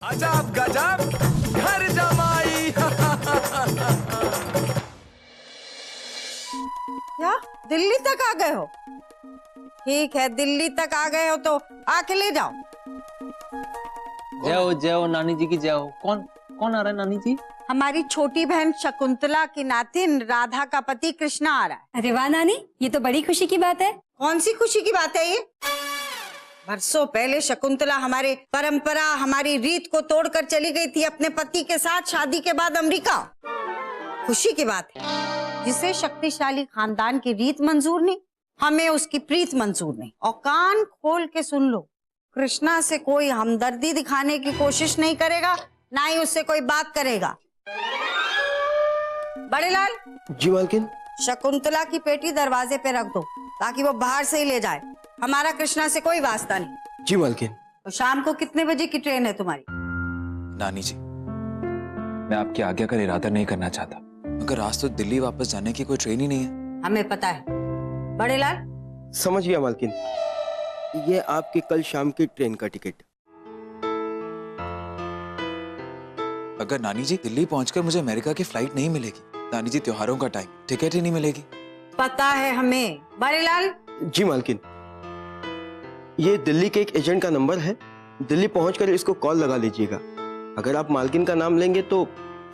अजब गजब घर जमाई। क्या दिल्ली तक आ गए हो? ठीक है, दिल्ली तक आ गए हो तो आके ले जाओ। जय हो जय हो नानी जी की जय हो। कौन कौन आ रहा है नानी जी? हमारी छोटी बहन शकुंतला की नातिन राधा का पति कृष्णा आ रहा है। अरे वाह नानी, ये तो बड़ी खुशी की बात है। कौन सी खुशी की बात है ये? बरसों पहले शकुंतला हमारे परंपरा, हमारी रीत को तोड़कर चली गई थी अपने पति के साथ शादी के बाद अमेरिका। खुशी की बात है, जिसे शक्तिशाली खानदान की रीत मंजूर नहीं, हमें उसकी प्रीत मंजूर नहीं। और कान खोल के सुन लो, कृष्णा से कोई हमदर्दी दिखाने की कोशिश नहीं करेगा, ना ही उससे कोई बात करेगा। बड़े लाल। जी मालकिन। शकुंतला की पेटी दरवाजे पे रख दो ताकि वो बाहर से ही ले जाए। हमारा कृष्णा से कोई वास्ता नहीं। जी मालकिन। तो शाम को कितने बजे की ट्रेन है तुम्हारी? नानी जी, मैं आपकी आज्ञा का इरादा नहीं करना चाहता, मगर आज तो दिल्ली वापस जाने की कोई ट्रेन ही नहीं है। हमें पता है बड़े लाल। समझ गया मालकिन, ये आपकी कल शाम की ट्रेन का टिकट। अगर नानी जी दिल्ली पहुंचकर मुझे अमेरिका की फ्लाइट नहीं मिलेगी, नानी जी त्योहारों का टाइम, टिकट ही नहीं मिलेगी। पता है हमें बड़े लाल। जी मालकिन, ये दिल्ली के एक एजेंट का नंबर है, दिल्ली पहुंचकर इसको कॉल लगा लीजिएगा। अगर आप मालकिन का नाम लेंगे तो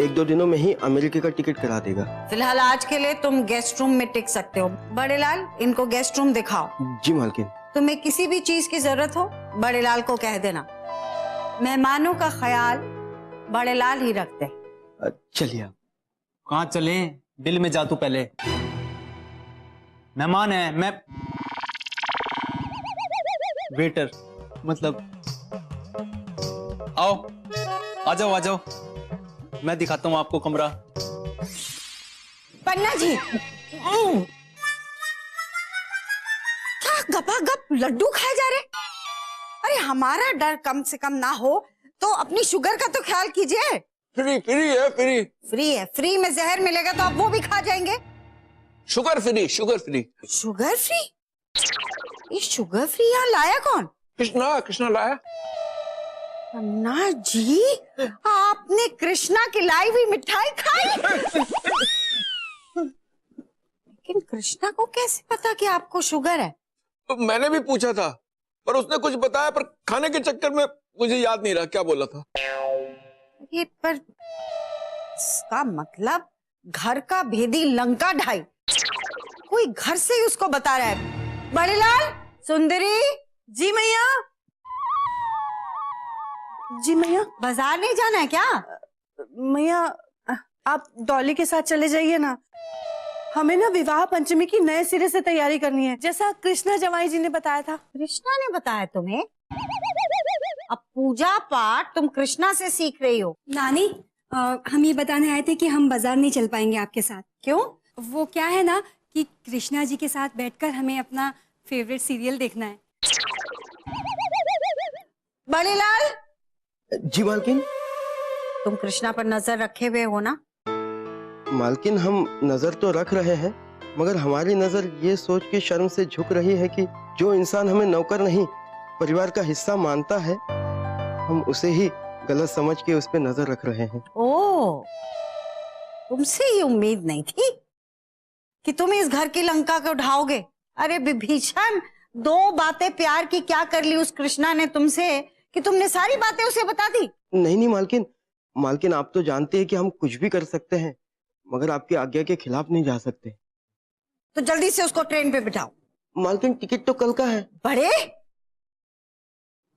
1-2 दिनों में ही अमेरिका का टिकट करा देगा। फिलहाल आज के लिए तुम गेस्ट रूम में टिक सकते हो। बड़े लाल, इनको गेस्ट रूम दिखाओ। जी मालकिन। तुम्हें किसी भी चीज की जरूरत हो बड़े लाल को कह देना। मेहमानों का ख्याल बड़े लाल ही रखते। चलिए आप। कहाँ चले? दिल में जा तू पहले। मेहमान है, मैं वेटर, मतलब आओ, आ जाओ आ जाओ, मैं दिखाता हूँ आपको कमरा। पन्ना जी, क्या गपागप लड्डू खाए जा रहे? अरे हमारा डर कम से कम ना हो तो अपनी शुगर का तो ख्याल कीजिए। फ्री फ्री है, फ्री फ्री है, फ्री में जहर मिलेगा तो आप वो भी खा जाएंगे। Sugar free, sugar free. Sugar free? ये शुगर फ्री यहाँ लाया कौन? कृष्णा, कृष्णा लाया। पन्ना जी, आपने कृष्णा की लाई हुई मिठाई खाई? लेकिन कृष्णा को कैसे पता कि आपको शुगर है? तो मैंने भी पूछा था, पर उसने कुछ बताया, पर खाने के चक्कर में मुझे याद नहीं रहा क्या बोला था। ये पर इसका मतलब घर का भेदी लंका ढाई कोई घर से ही उसको बता रहा है। बड़े लाल, सुंदरी। जी मैया। जी मैया। बाजार नहीं जाना है क्या? मैया, आप डॉली के साथ चले जाइए ना, हमें ना विवाह पंचमी की नए सिरे से तैयारी करनी है, जैसा कृष्णा जमाई जी ने बताया था। कृष्णा ने बताया तुम्हें? अब पूजा पाठ तुम कृष्णा से सीख रही हो? नानी, हम ये बताने आए थे कि हम बाजार नहीं चल पाएंगे आपके साथ। क्यों? वो क्या है ना कि कृष्णा जी के साथ बैठकर हमें अपना फेवरेट सीरियल देखना है। बड़े लाल। जी मालकिन। तुम कृष्णा पर नजर रखे हुए हो ना? मालकिन, हम नजर तो रख रहे हैं, मगर हमारी नजर ये सोच के शर्म से झुक रही है कि जो इंसान हमें नौकर नहीं परिवार का हिस्सा मानता है, हम उसे ही गलत समझ के उस पे नजर रख रहे हैं। ओह, तुमसे ये उम्मीद नहीं थी कि तुम इस घर की लंका को ढाओगे। अरे विभीषण, 2 बातें प्यार की क्या कर ली उस कृष्णा ने तुमसे कि तुमने सारी बातें उसे बता दी? नहीं मालकिन, मालकिन आप तो जानते हैं कि हम कुछ भी कर सकते हैं, मगर आपकी आज्ञा के खिलाफ नहीं जा सकते। तो जल्दी से उसको ट्रेन पे बिठाओ। मालकिन, टिकट तो कल का है। बड़े।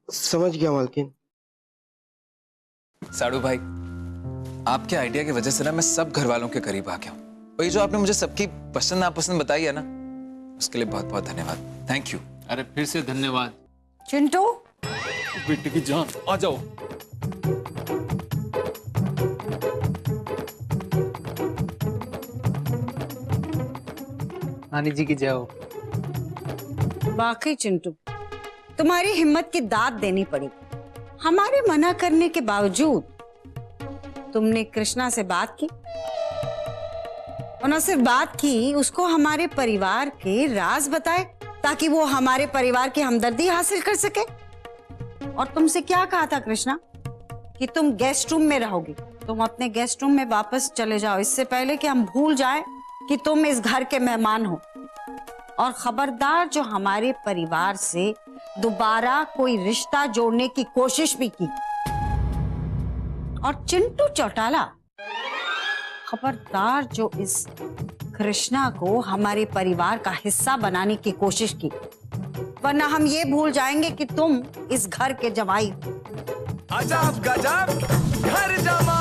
समझ गया मालकिन। साड़ू भाई, आपके आइडिया की वजह से ना मैं सब घर वालों के करीब आ गया हूँ। वही जो आपने मुझे सबकी पसंद नापसंद बताई है ना, उसके लिए बहुत बहुत धन्यवाद। Thank you. अरे फिर से धन्यवाद। चिंटू, बेटे की जान, आ जाओ। नानी जी की जय हो। वाकई चिंटू, तुम्हारी हिम्मत की दाद देनी पड़ी। हमारे मना करने के बावजूद तुमने कृष्णा से बात की, और न सिर्फ बात की, उसको हमारे परिवार के राज बताए ताकि वो हमारे परिवार की हमदर्दी हासिल कर सके। और तुमसे क्या कहा था कृष्णा कि तुम गेस्ट रूम में रहोगी। तुम अपने गेस्ट रूम में वापस चले जाओ, इससे पहले कि हम भूल जाएं कि तुम इस घर के मेहमान हो। और खबरदार, जो हमारे परिवार से दोबारा कोई रिश्ता जोड़ने की कोशिश भी की, और चिंटू चौटाला, खबरदार जो इस कृष्णा को हमारे परिवार का हिस्सा बनाने की कोशिश की, वरना हम ये भूल जाएंगे कि तुम इस घर के जवाई हो। अजब गजब घर जमा